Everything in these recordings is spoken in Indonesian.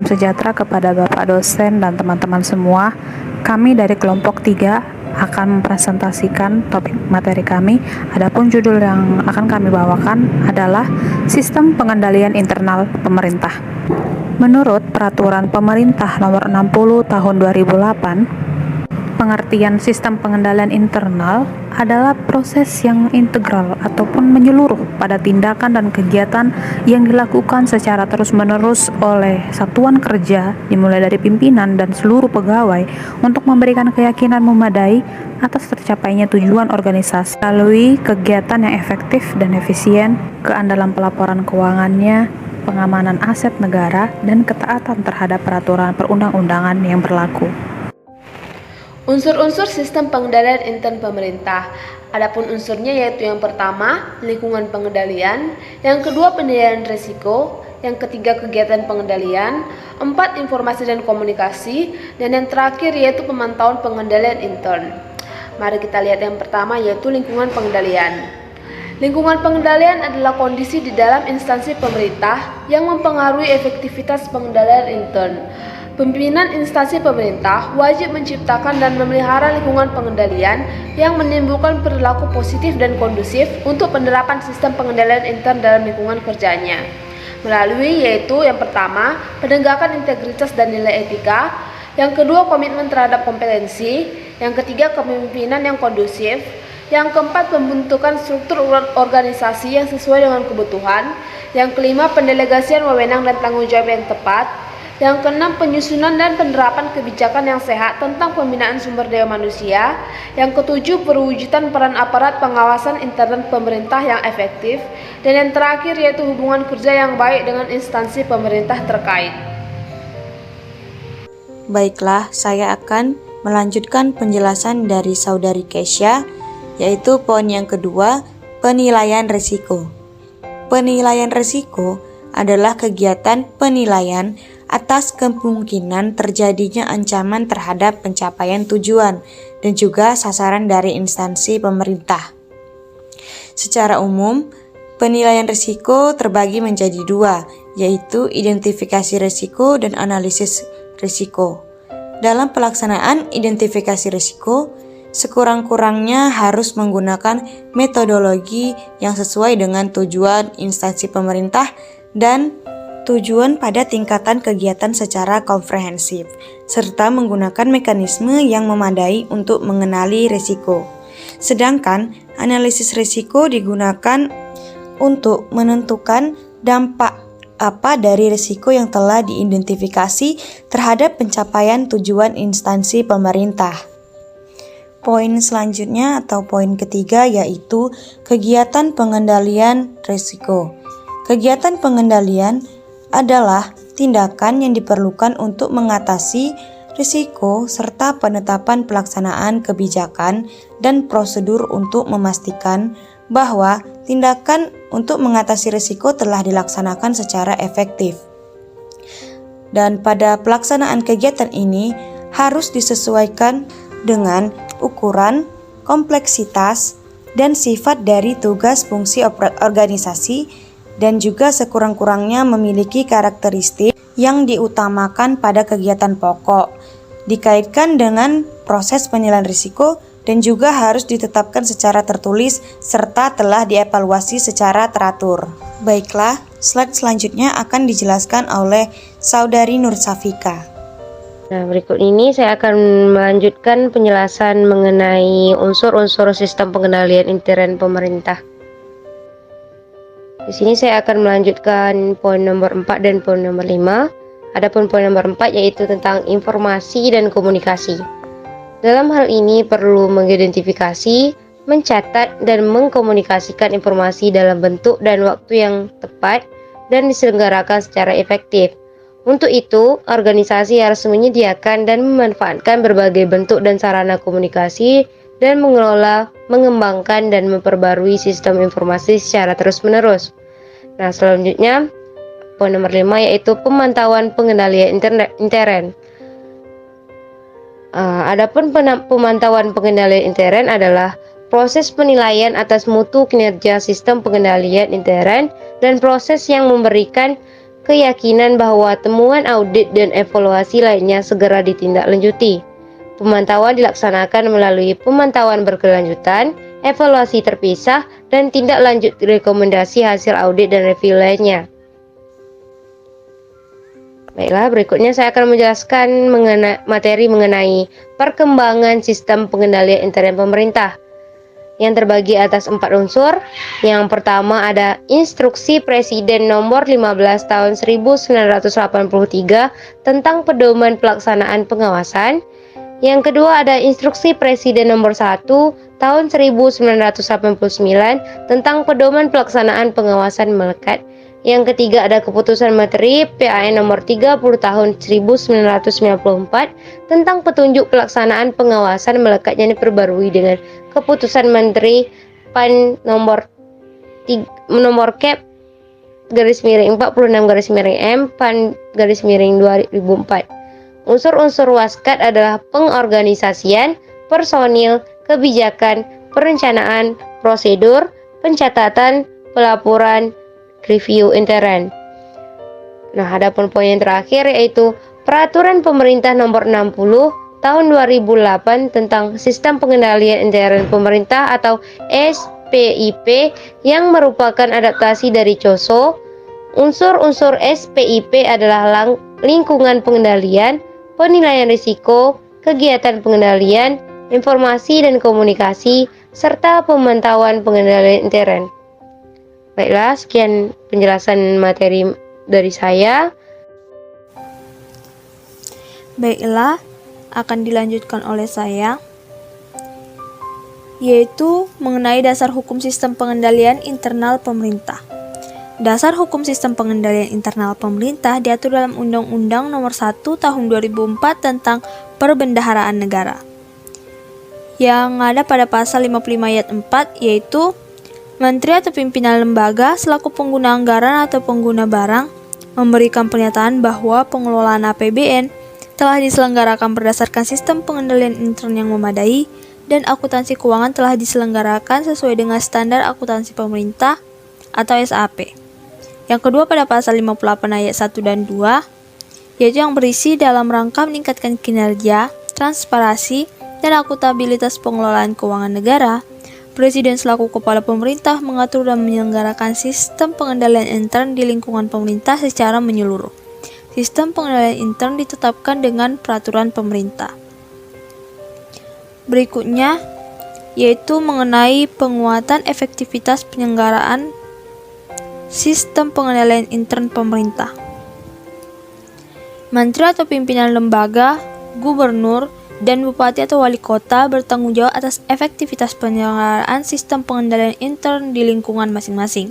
sejahtera kepada Bapak dosen dan teman-teman semua. Kami dari kelompok 3 akan mempresentasikan topik materi kami. Adapun judul yang akan kami bawakan adalah Sistem Pengendalian Internal Pemerintah. Menurut Peraturan Pemerintah Nomor 60 Tahun 2008, pengertian sistem pengendalian internal adalah proses yang integral ataupun menyeluruh pada tindakan dan kegiatan yang dilakukan secara terus-menerus oleh satuan kerja dimulai dari pimpinan dan seluruh pegawai untuk memberikan keyakinan memadai atas tercapainya tujuan organisasi melalui kegiatan yang efektif dan efisien, keandalan pelaporan keuangannya, pengamanan aset negara, dan ketaatan terhadap peraturan perundang-undangan yang berlaku. Unsur-unsur sistem pengendalian intern pemerintah. Adapun unsurnya yaitu yang pertama, lingkungan pengendalian, yang kedua penilaian risiko, yang ketiga kegiatan pengendalian, empat informasi dan komunikasi, dan yang terakhir yaitu pemantauan pengendalian intern. Mari kita lihat yang pertama yaitu lingkungan pengendalian. Lingkungan pengendalian adalah kondisi di dalam instansi pemerintah yang mempengaruhi efektivitas pengendalian intern. Pimpinan instansi pemerintah wajib menciptakan dan memelihara lingkungan pengendalian yang menimbulkan perilaku positif dan kondusif untuk penerapan sistem pengendalian intern dalam lingkungan kerjanya. Melalui yaitu yang pertama, penegakan integritas dan nilai etika, yang kedua komitmen terhadap kompetensi, yang ketiga kepemimpinan yang kondusif, yang keempat pembentukan struktur organisasi yang sesuai dengan kebutuhan, yang kelima pendelegasian wewenang dan tanggung jawab yang tepat, yang keenam, penyusunan dan penerapan kebijakan yang sehat tentang pembinaan sumber daya manusia. Yang ketujuh, perwujudan peran aparat pengawasan internal pemerintah yang efektif. Dan yang terakhir yaitu hubungan kerja yang baik dengan instansi pemerintah terkait. Baiklah, saya akan melanjutkan penjelasan dari Saudari Kesha, yaitu poin yang kedua, penilaian risiko. Penilaian risiko adalah kegiatan penilaian atas kemungkinan terjadinya ancaman terhadap pencapaian tujuan dan juga sasaran dari instansi pemerintah. Secara umum, penilaian risiko terbagi menjadi dua, yaitu identifikasi risiko dan analisis risiko. Dalam pelaksanaan identifikasi risiko, sekurang-kurangnya harus menggunakan metodologi yang sesuai dengan tujuan instansi pemerintah dan tujuan pada tingkatan kegiatan secara komprehensif, serta menggunakan mekanisme yang memadai untuk mengenali risiko. Sedangkan analisis risiko digunakan untuk menentukan dampak apa dari risiko yang telah diidentifikasi terhadap pencapaian tujuan instansi pemerintah. Poin selanjutnya atau poin ketiga yaitu kegiatan pengendalian risiko. Kegiatan pengendalian adalah tindakan yang diperlukan untuk mengatasi risiko serta penetapan pelaksanaan kebijakan dan prosedur untuk memastikan bahwa tindakan untuk mengatasi risiko telah dilaksanakan secara efektif. Dan pada pelaksanaan kegiatan ini harus disesuaikan dengan ukuran, kompleksitas, dan sifat dari tugas fungsi organisasi dan juga sekurang-kurangnya memiliki karakteristik yang diutamakan pada kegiatan pokok, dikaitkan dengan proses penilaian risiko dan juga harus ditetapkan secara tertulis serta telah dievaluasi secara teratur. Baiklah, slide selanjutnya akan dijelaskan oleh Saudari Nur Safika. Nah, berikut ini saya akan melanjutkan penjelasan mengenai unsur-unsur sistem pengendalian intern pemerintah. Di sini saya akan melanjutkan poin nomor 4 dan poin nomor 5. Adapun poin nomor 4 yaitu tentang informasi dan komunikasi. Dalam hal ini perlu mengidentifikasi, mencatat, dan mengkomunikasikan informasi dalam bentuk dan waktu yang tepat dan diselenggarakan secara efektif. Untuk itu, organisasi harus menyediakan dan memanfaatkan berbagai bentuk dan sarana komunikasi dan mengelola, mengembangkan, dan memperbarui sistem informasi secara terus-menerus. Nah, selanjutnya, poin nomor 5 yaitu pemantauan pengendalian intern. Adapun pemantauan pengendalian intern adalah proses penilaian atas mutu kinerja sistem pengendalian intern dan proses yang memberikan keyakinan bahwa temuan audit dan evaluasi lainnya segera ditindaklanjuti. Pemantauan dilaksanakan melalui pemantauan berkelanjutan, evaluasi terpisah, dan tindak lanjut rekomendasi hasil audit dan review lainnya. Baiklah, berikutnya saya akan menjelaskan materi mengenai perkembangan sistem pengendalian intern pemerintah yang terbagi atas 4 unsur. Yang pertama ada Instruksi Presiden nomor 15 tahun 1983 tentang pedoman pelaksanaan pengawasan. Yang kedua ada Instruksi Presiden nomor 1 tahun 1989 tentang pedoman pelaksanaan pengawasan melekat. Yang ketiga ada Keputusan Menteri PAN nomor 30 tahun 1994 tentang petunjuk pelaksanaan pengawasan melekat yang diperbarui dengan Keputusan Menteri PAN nomor Cap _46 M PAN _2004. Unsur-unsur Waskat adalah pengorganisasian, personil, kebijakan, perencanaan, prosedur, pencatatan, pelaporan, review intern. Nah, adapun poin yang terakhir yaitu Peraturan Pemerintah Nomor 60 Tahun 2008 tentang Sistem Pengendalian Intern Pemerintah atau SPIP yang merupakan adaptasi dari COSO. Unsur-unsur SPIP adalah lingkungan pengendalian, penilaian risiko, kegiatan pengendalian, informasi dan komunikasi, serta pemantauan pengendalian intern. Baiklah, sekian penjelasan materi dari saya. Baiklah, akan dilanjutkan oleh saya, yaitu mengenai dasar hukum sistem pengendalian internal pemerintah. Dasar hukum sistem pengendalian internal pemerintah diatur dalam Undang-Undang Nomor 1 Tahun 2004 tentang Perbendaharaan Negara, yang ada pada pasal 55 ayat 4, yaitu Menteri atau pimpinan lembaga selaku pengguna anggaran atau pengguna barang memberikan pernyataan bahwa pengelolaan APBN telah diselenggarakan berdasarkan sistem pengendalian intern yang memadai dan akuntansi keuangan telah diselenggarakan sesuai dengan standar akuntansi pemerintah atau SAP. Yang kedua pada pasal 58 ayat 1 dan 2, yaitu yang berisi dalam rangka meningkatkan kinerja, transparansi, dan akuntabilitas pengelolaan keuangan negara, Presiden selaku kepala pemerintah mengatur dan menyelenggarakan sistem pengendalian intern di lingkungan pemerintah secara menyeluruh. Sistem pengendalian intern ditetapkan dengan peraturan pemerintah. Berikutnya, yaitu mengenai penguatan efektivitas penyelenggaraan sistem pengendalian intern pemerintah. Menteri atau pimpinan lembaga, gubernur, dan bupati atau wali kota bertanggung jawab atas efektivitas penyelenggaraan sistem pengendalian intern di lingkungan masing-masing.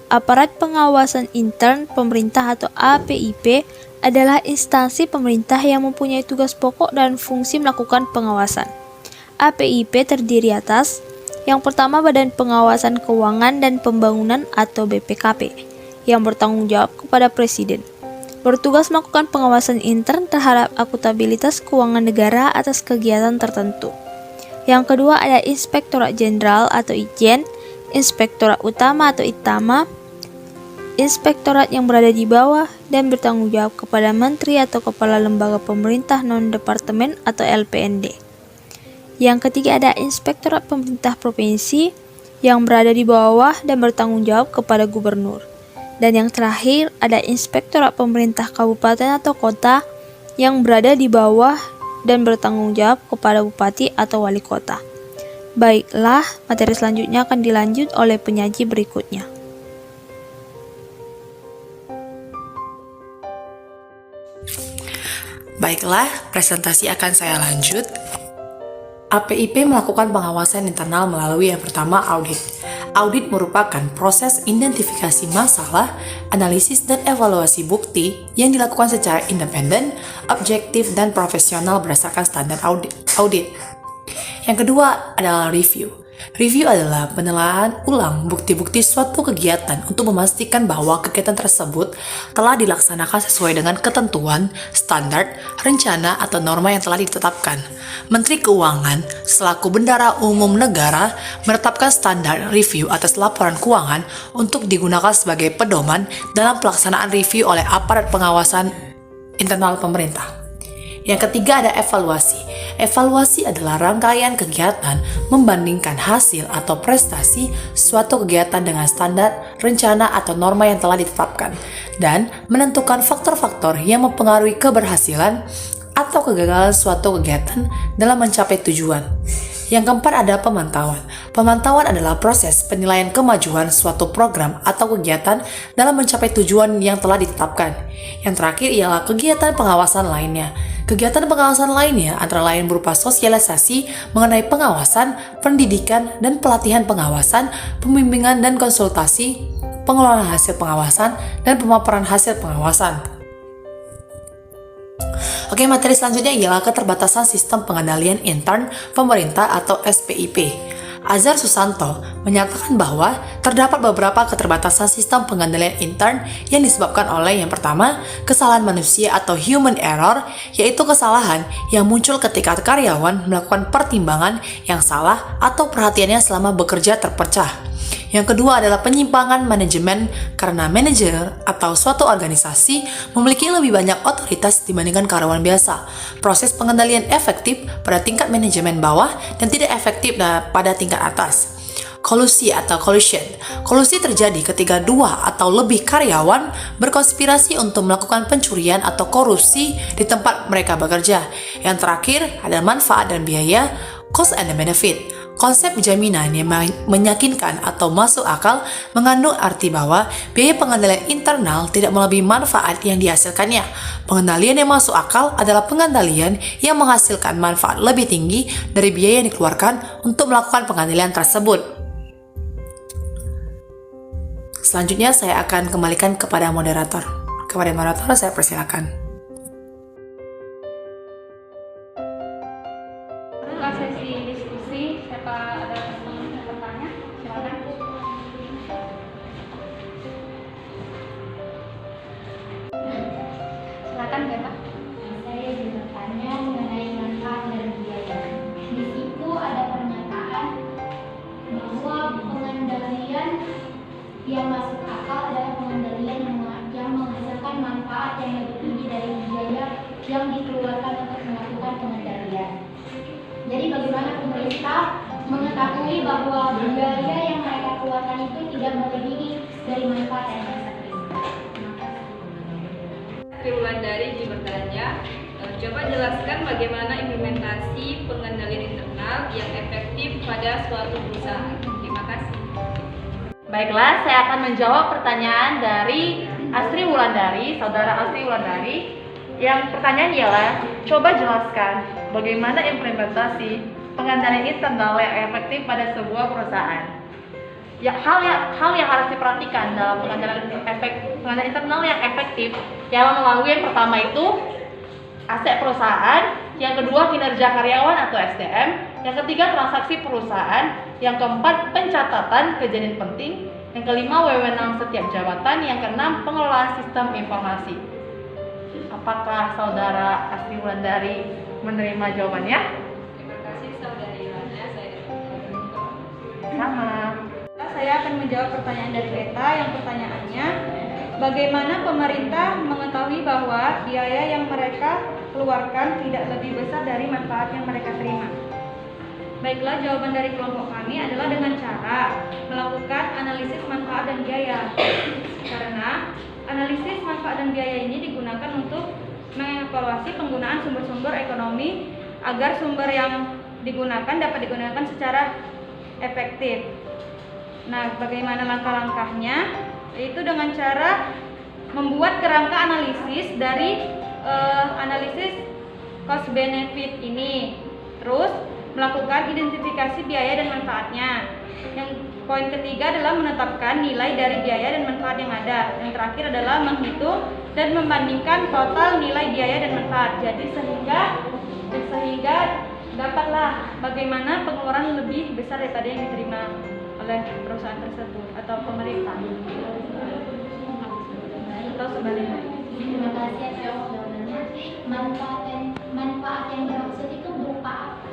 Aparat pengawasan intern pemerintah atau APIP adalah instansi pemerintah yang mempunyai tugas pokok dan fungsi melakukan pengawasan. APIP terdiri atas yang pertama Badan Pengawasan Keuangan dan Pembangunan atau BPKP yang bertanggung jawab kepada Presiden, bertugas melakukan pengawasan intern terhadap akuntabilitas keuangan negara atas kegiatan tertentu. Yang kedua ada Inspektorat Jenderal atau Itjen, Inspektorat Utama atau ITAMA, inspektorat yang berada di bawah dan bertanggung jawab kepada Menteri atau Kepala Lembaga Pemerintah Non-Departemen atau LPND. Yang ketiga ada Inspektorat Pemerintah Provinsi yang berada di bawah dan bertanggung jawab kepada Gubernur. Dan yang terakhir ada Inspektorat Pemerintah Kabupaten atau Kota yang berada di bawah dan bertanggung jawab kepada Bupati atau Wali Kota. Baiklah, materi selanjutnya akan dilanjut oleh penyaji berikutnya. Baiklah, presentasi akan saya lanjut. APIP melakukan pengawasan internal melalui yang pertama audit. Audit merupakan proses identifikasi masalah, analisis dan evaluasi bukti yang dilakukan secara independen, objektif dan profesional berdasarkan standar audit. Yang kedua adalah review. Review adalah penilaian ulang bukti-bukti suatu kegiatan untuk memastikan bahwa kegiatan tersebut telah dilaksanakan sesuai dengan ketentuan, standar, rencana, atau norma yang telah ditetapkan. Menteri Keuangan selaku bendahara umum negara menetapkan standar review atas laporan keuangan untuk digunakan sebagai pedoman dalam pelaksanaan review oleh aparat pengawasan internal pemerintah. Yang ketiga ada evaluasi. Evaluasi adalah rangkaian kegiatan membandingkan hasil atau prestasi suatu kegiatan dengan standar, rencana, atau norma yang telah ditetapkan dan menentukan faktor-faktor yang mempengaruhi keberhasilan atau kegagalan suatu kegiatan dalam mencapai tujuan. Yang keempat ada pemantauan. Pemantauan adalah proses penilaian kemajuan suatu program atau kegiatan dalam mencapai tujuan yang telah ditetapkan. Yang terakhir ialah kegiatan pengawasan lainnya. Kegiatan pengawasan lainnya antara lain berupa sosialisasi mengenai pengawasan, pendidikan dan pelatihan pengawasan, pembimbingan dan konsultasi, pengelolaan hasil pengawasan, dan pemaparan hasil pengawasan. Oke, materi selanjutnya ialah keterbatasan sistem pengendalian intern pemerintah atau SPIP. Azhar Susanto menyatakan bahwa terdapat beberapa keterbatasan sistem pengendalian intern yang disebabkan oleh yang pertama, kesalahan manusia atau human error, yaitu kesalahan yang muncul ketika karyawan melakukan pertimbangan yang salah atau perhatiannya selama bekerja terpecah. Yang kedua adalah penyimpangan manajemen karena manajer atau suatu organisasi memiliki lebih banyak otoritas dibandingkan karyawan biasa. Proses pengendalian efektif pada tingkat manajemen bawah dan tidak efektif pada tingkat atas. Kolusi atau collusion. Kolusi terjadi ketika dua atau lebih karyawan berkonspirasi untuk melakukan pencurian atau korupsi di tempat mereka bekerja. Yang terakhir ada manfaat dan biaya, cost and benefit. Konsep jaminan yang meyakinkan atau masuk akal mengandung arti bahwa biaya pengendalian internal tidak melebihi manfaat yang dihasilkannya. Pengendalian yang masuk akal adalah pengendalian yang menghasilkan manfaat lebih tinggi dari biaya yang dikeluarkan untuk melakukan pengendalian tersebut. Selanjutnya saya akan kembalikan kepada moderator. Kepada moderator saya persilakan. Sesi diskusi, siapa ada yang bertanya? Silakan. Silakan, Bapak. Saya bertanya mengenai manfaat dan biaya. Di situ ada pernyataan bahwa pengendalian yang masuk akal adalah pengendalian yang menghasilkan manfaat yang lebih tinggi dari biaya yang dikeluarkan untuk melakukan pengendalian. Jadi bagaimana pemerintah mengetahui bahwa biaya yang mereka keluarkan itu tidak melebihi dari manfaat yang mereka terima? Wulandari bertanya, coba jelaskan bagaimana implementasi pengendalian internal yang efektif pada suatu perusahaan. Terima kasih. Baiklah, saya akan menjawab pertanyaan dari Astri Wulandari, saudara Astri Wulandari. Yang pertanyaan ialah, coba jelaskan bagaimana implementasi pengendalian internal yang efektif pada sebuah perusahaan. Hal yang harus diperhatikan dalam pengendalian internal yang efektif ialah melalui yang pertama itu aset perusahaan, yang kedua kinerja karyawan atau SDM, yang ketiga transaksi perusahaan, yang keempat pencatatan kejadian penting, yang kelima wewenang setiap jabatan, yang keenam pengelolaan sistem informasi. Apakah saudara Astri Wulandari menerima jawabannya? Terima kasih saudari Lana, saya Sama. Saya akan menjawab pertanyaan dari Beta yang pertanyaannya, bagaimana pemerintah mengetahui bahwa biaya yang mereka keluarkan tidak lebih besar dari manfaat yang mereka terima? Baiklah, jawaban dari kelompok kami adalah dengan cara melakukan analisis manfaat dan biaya. Karena analisis manfaat dan biaya ini digunakan untuk mengevaluasi penggunaan sumber-sumber ekonomi agar sumber yang digunakan dapat digunakan secara efektif. Nah, bagaimana langkah-langkahnya? Yaitu dengan cara membuat kerangka analisis dari analisis cost benefit ini. Terus melakukan identifikasi biaya dan manfaatnya. Yang poin ketiga adalah menetapkan nilai dari biaya dan manfaat yang ada. Yang terakhir adalah menghitung dan membandingkan total nilai biaya dan manfaat. Jadi sehingga dapatlah bagaimana pengeluaran lebih besar daripada yang diterima oleh perusahaan tersebut atau pemerintah atau sebaliknya. Terima kasih atas jawabannya. Manfaat yang dimaksud itu berupa apa?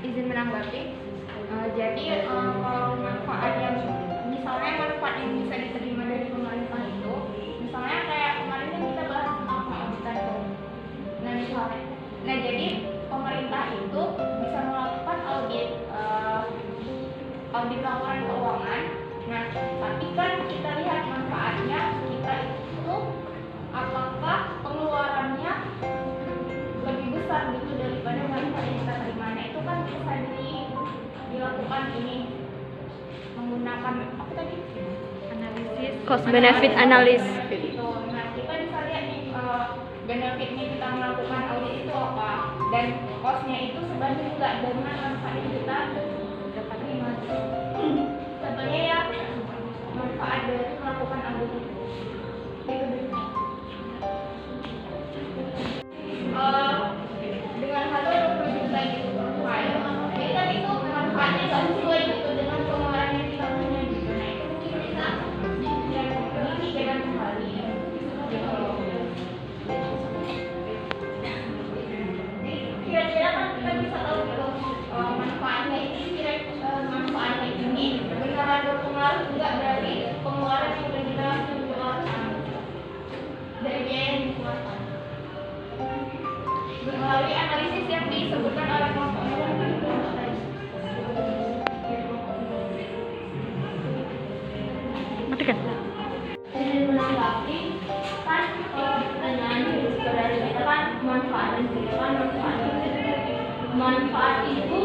Izin menanggapi. Jadi kalau manfaat yang misalnya manfaat yang bisa diterima dari pemerintah itu, misalnya kayak kemarin kan kita bahas tentang auditan tuh. Nah jadi pemerintah itu bisa melakukan audit laporan keuangan. Nah tapi kan kita lihat manfaatnya kita itu apakah pengeluarannya lebih besar gitu daripada manfaat yang kita terima. Nah itu kan bisa dilakukan ini menggunakan apa tadi? Analisis Cost benefit analysis. Nah kita bisa lihat nih benefitnya kita melakukan audit itu apa dan costnya itu sebanding nggak dengan manfaat yang kita dapat terima. Contohnya ya manfaat dari melakukan audit itu. Dengan harga 20 juta gitu per file, jadi kan itu manfaatnya nggak sesuai gitu dengan pengeluaran yang kita punya gitu. Nah itu mungkin bisa dipikirkan kembali gitu loh. Jadi kira-kira kan kita bisa tahu gitu manfaatnya ini benar berpengaruh juga dari pengeluaran yang sudah kita keluarkan, dari biaya yang dikeluarkan melalui analisis yang disebutkan oleh kelompok tadi. Jadi menanggapi kan pertanyaan dari kita kan manfaat dan manfaat itu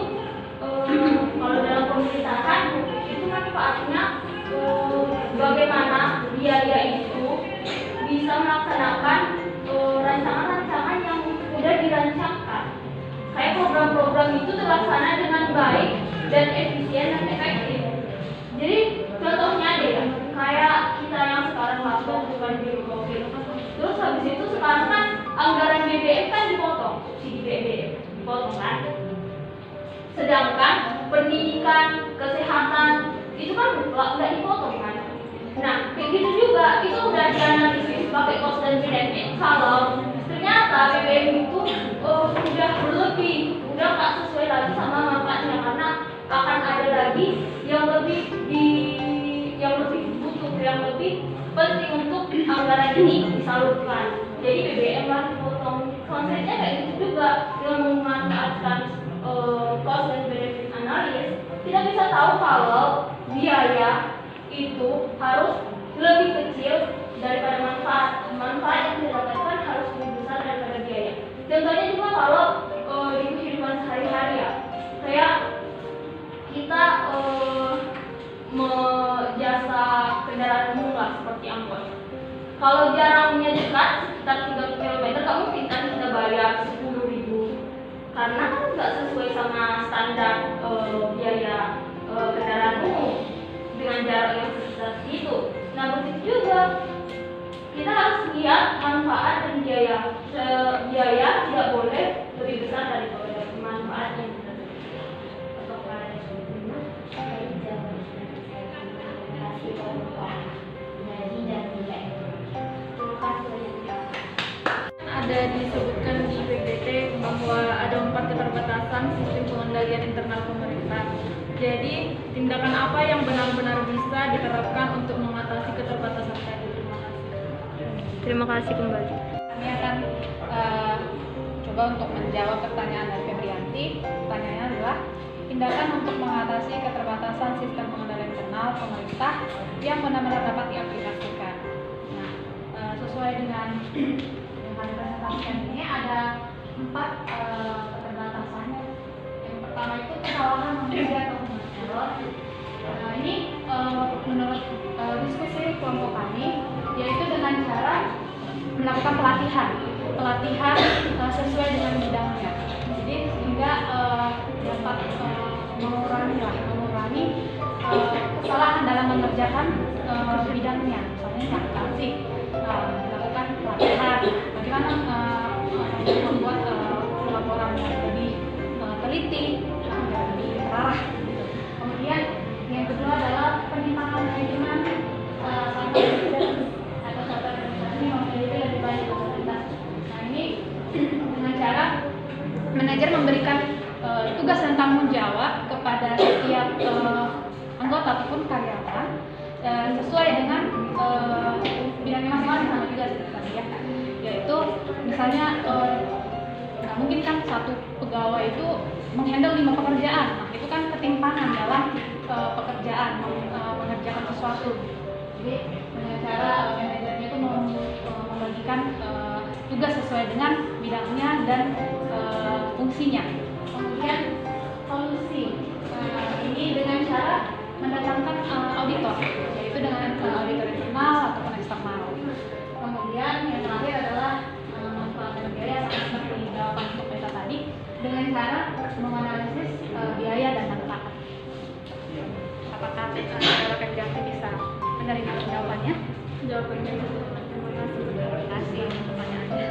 kalau dalam pemerintahan itu manfaatnya bagaimana biaya itu bisa melaksanakan rancangan-rancangan yang sudah dirancangkan. Kayak program-program itu terlaksana dengan baik dan efisien dan efektif. Jadi contohnya deh, kayak kita yang sekarang laptop bukan biru COVID. Terus habis itu sekarang kan anggaran BBM kan dipotong, subsidi BBM dipotong kan. Sedangkan pendidikan, kesehatan itu kan nggak dipotong kan. Nah kayak gitu juga itu udah dianalisis pakai cost dan benefit kalau ternyata BBM itu udah berlebih, udah nggak sesuai lagi sama manfaatnya karena akan ada lagi yang lebih butuh, yang lebih penting untuk anggaran ini disalurkan. Jadi BBM lah dipotong. Konsepnya kayak gitu juga dengan memanfaatkan cost dan benefit analysis, kita bisa tahu kalau biaya itu harus lebih kecil daripada manfaat yang didapatkan harus lebih besar daripada biaya. Contohnya juga kalau di kehidupan sehari-hari ya, kayak kita jasa kendaraan umum lah seperti angkot. Kalau jaraknya dekat sekitar 3 km, kamu kita bayar 10.000 karena kan nggak sesuai sama standar biaya kendaraan umum dengan jarak yang sekitar itu. Nah begitu juga kita harus lihat manfaat dan biaya. Biaya tidak boleh lebih besar daripada manfaat yang kita terima. Ada disebutkan di PPT bahwa ada 4 keterbatasan sistem pengendalian internal pemerintah. Jadi tindakan apa yang benar-benar bisa diterapkan untuk mengatasi keterbatasan tadi? Terima kasih kembali. Kami akan coba untuk menjawab pertanyaan dari Febrianti. Pertanyaannya adalah tindakan untuk mengatasi keterbatasan sistem pengendalian internal pemerintah yang benar-benar dapat diaplikasikan. Nah, sesuai dengan yang kami presentasikan ini ada 4 keterbatasan. Yang pertama itu kesalahan manusia atau human error. Ini menurut diskusi kelompok kami, yaitu dengan cara melakukan pelatihan sesuai dengan bidangnya. Jadi sehingga dapat mengurangi kesalahan dalam mengerjakan bidangnya. Misalnya akuntansi, melakukan pelatihan teliti, lebih terarah. Kemudian yang kedua adalah penyimpangan manajemen atau tata organisasi memiliki lebih banyak kapasitas. Nah ini dengan cara manajer memberikan tugas dan tanggung jawab kepada setiap anggota ataupun karyawan sesuai dengan bidangnya masing-masing sama juga tadi ya. Yaitu misalnya mungkin kan satu pegawai itu menghandle 5 pekerjaan. Nah, itu kan ketimpangan dalam pekerjaan mengerjakan sesuatu. Jadi dengan cara manajernya itu membagikan tugas sesuai dengan bidangnya dan fungsinya. Kemudian solusi ini dengan cara mendatangkan auditor, yaitu dengan auditor internal ataupun eksternal. Kemudian yang terakhir adalah manfaat dan biaya sama seperti jawaban untuk kita tadi, dengan cara menganalisis biaya dan manfaat. Apakah saudara Febrianti bisa menerima jawabannya? Jawabannya terima kasih. Terima kasih pertanyaannya.